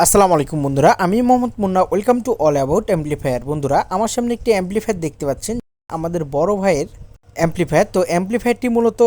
আসসালামু আলাইকুম বন্ধুরা, আমি Mohammad Munna. Welcome to all about amplifier. বন্ধুরা, আমার সামনে একটি অ্যাম্পলিফায়ার দেখতে পাচ্ছেন, আমাদের বড় ভাইয়ের অ্যাম্পলিফায়ার। তো অ্যাম্পলিফায়ারটি মূলত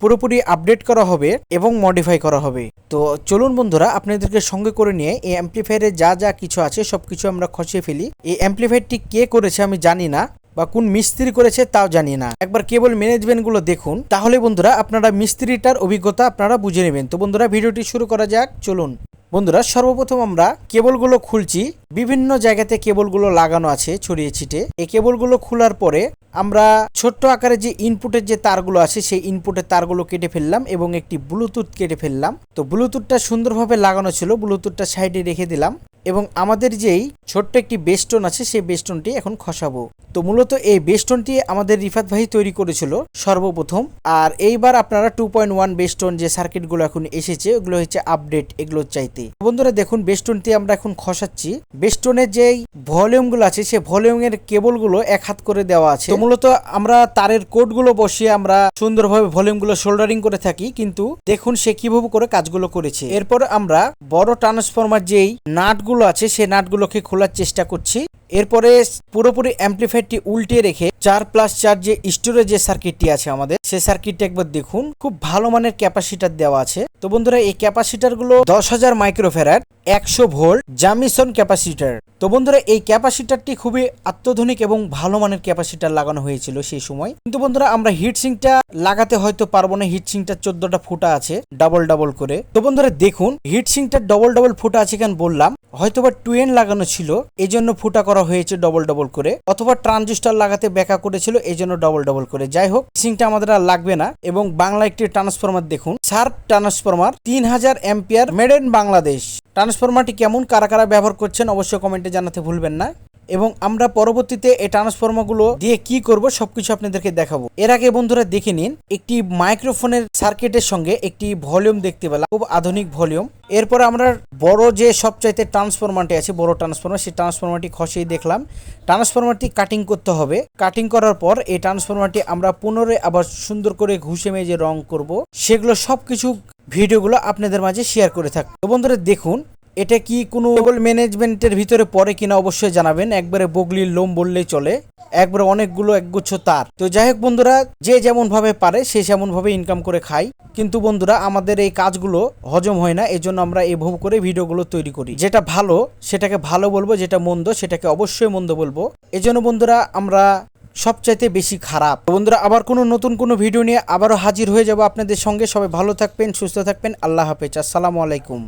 পুরোপুরি আপডেট করা হবে এবং মডিফাই করা হবে। তো চলুন বন্ধুরা, আপনাদেরকে সঙ্গে করে নিয়ে এই অ্যাম্পলিফায়ারে যা যা কিছু আছে সব কিছু আমরা খসিয়ে ফেলি। এই অ্যাম্পলিফায়ারটি কে করেছে আমি জানি না, বা কোন মিস্ত্রি করেছে তাও জানি না। একবার কেবল ম্যানেজমেন্ট গুলো দেখুন, তাহলে বন্ধুরা আপনারা মিস্ত্রিটার অভিজ্ঞতা আপনারা বুঝে নেবেন। তো বন্ধুরা, ভিডিওটি শুরু করা যাক, চলুন। বন্ধুরা, সর্বপ্রথম আমরা কেবলগুলো খুলছি। বিভিন্ন জায়গাতে কেবলগুলো লাগানো আছে ছড়িয়ে ছিটে। এই কেবলগুলো খোলার পরে আমরা ছোট্ট আকারে যে ইনপুটের যে তারগুলো আছে সেই ইনপুটের তারগুলো কেটে ফেললাম এবং একটি ব্লুটুথ কেটে ফেললাম। তো ব্লুটুথটা সুন্দরভাবে লাগানো ছিল, ব্লুটুথটা সাইডে রেখে দিলাম এবং আমাদের যেই ছোট্ট একটি বেস্টন আছে সেই বেস্টনটি এখন খসাবো। তো মূলত এই বেস্টনটি আমাদের রিফাত ভাই তৈরি করেছিল সর্বপ্রথম। আর এইবার আপনারা 2.1 বেস্টন যে সার্কিটগুলো এখন এসেছে ওগুলো হচ্ছে আপডেট এগুলো চাইতে। বন্ধুরা দেখুন, বেস্টনটি আমরা এখন খসাচ্ছি। বেস্টনের যেই ভলিউমগুলো আছে সেই ভলিউমের কেবলগুলো এক হাত করে দেওয়া আছে। তো মূলত আমরা তারের কোডগুলো বসিয়ে আমরা সুন্দরভাবে ভলিউমগুলো সোল্ডারিং করে থাকি, কিন্তু দেখুন সে কিভাবে করে কাজগুলো করেছে। এরপর আমরা বড় ট্রান্সফরমার যেই নাটগুলো আছে সেই নাটগুলোকে খোলার চেষ্টা করছি। এরপরে পুরোপুরি অ্যাম্পলিফায়ারটি উল্টে রেখে 4+4 যে স্টোরেজ যে সার্কিটটি আছে আমাদের, সেই সার্কিটটা একবার দেখুন। খুব ভালো মানের ক্যাপাসিটার দেওয়া আছে। তো বন্ধুরা, এই ক্যাপাসিটার গুলো 10,000 মাইক্রোফ্যারাড 100 ভোল্ট জামিসন ক্যাপাসিটার। তো বন্ধুরা, এই ক্যাপাসিটারটি খুবই আত্মধুনিক এবং ভালো মানের ক্যাপাসিটার লাগানো হয়েছিল সেই সময়। কিন্তু বন্ধুরা, আমরা হিটসিংটা লাগাতে হয়তো পারবো না। হিটসিংটা 14টা ফুটা আছে ডাবল ডাবল করে। তো বন্ধুরা দেখুন, হিটসিংটা ডবল ডাবল ফুটা আছে কেন বললাম, হয়তোবা টুয়েন লাগানো ছিল এই জন্য ফুটা করা হয়েছে ডবল ডবল করে, অথবা ট্রানজিস্টর লাগাতে ব্যাকা করেছিল এই জন্য ডবল ডবল করে। যাই হোক, হিটসিংটা আমাদের আর লাগবে না। এবং বাংলা একটি ট্রান্সফরমার দেখুন, sharp transformer 3000 ampere, made in Bangladesh. ট্রান্সফরমারটি কেমন, কারা কারা ব্যবহার করছেন অবশ্যই কমেন্টে জানাতে ভুলবেন না। এবং আমরা পরবর্তীতে এই ট্রান্সফরমারগুলো দিয়ে কি করব সবকিছু আপনাদেরকে দেখাবো। এর আগে বন্ধুরা দেখে নিন, একটি মাইক্রোফোনের সার্কিটের সঙ্গে একটি ভলিউম দেখতে পেলাম, খুব আধুনিক ভলিউম। এরপর আমরা বড় যে সবচাইতে ট্রান্সফরমারটি আছে, বড় ট্রান্সফরমার, সেই ট্রান্সফরমারটি খসিয়ে দেখলাম। ট্রান্সফরমারটি কাটিং করতে হবে। কাটিং করার পর এই ট্রান্সফরমারটি আমরা পুনরায় আবার সুন্দর করে ঘুষে মেজে রং করব। সেগুলো সবকিছু ভিডিওগুলো আপনাদের মাঝে শেয়ার করে থাকবো। তো বন্ধুরা দেখুন, এটা কি কোনো কেবল ম্যানেজমেন্টের ভিতরে পড়ে কিনা অবশ্যই জানাবেন। একবারে বগলির লোম বললেই চলে, একবারে অনেকগুলো একগুচ্ছ তার। তো যাই হোক বন্ধুরা, যে যেমন ভাবে পারে সে সেমন ভাবে ইনকাম করে খায়। কিন্তু বন্ধুরা, আমাদের এই কাজগুলো হজম হয় না, এই জন্য আমরা এভাবে করে ভিডিওগুলো তৈরি করি। যেটা ভালো সেটাকে ভালো বলবো, যেটা মন্দ সেটাকে অবশ্যই মন্দ বলবো। এই জন্য বন্ধুরা, আমরা সবচাইতে বেশি খারাপ। বন্ধুরা, আবার কোনো নতুন কোনো ভিডিও নিয়ে আবারও হাজির হয়ে যাব আপনাদের সঙ্গে। সবাই ভালো থাকবেন, সুস্থ থাকবেন। আল্লাহ হাফেজ, আসসালামু আলাইকুম।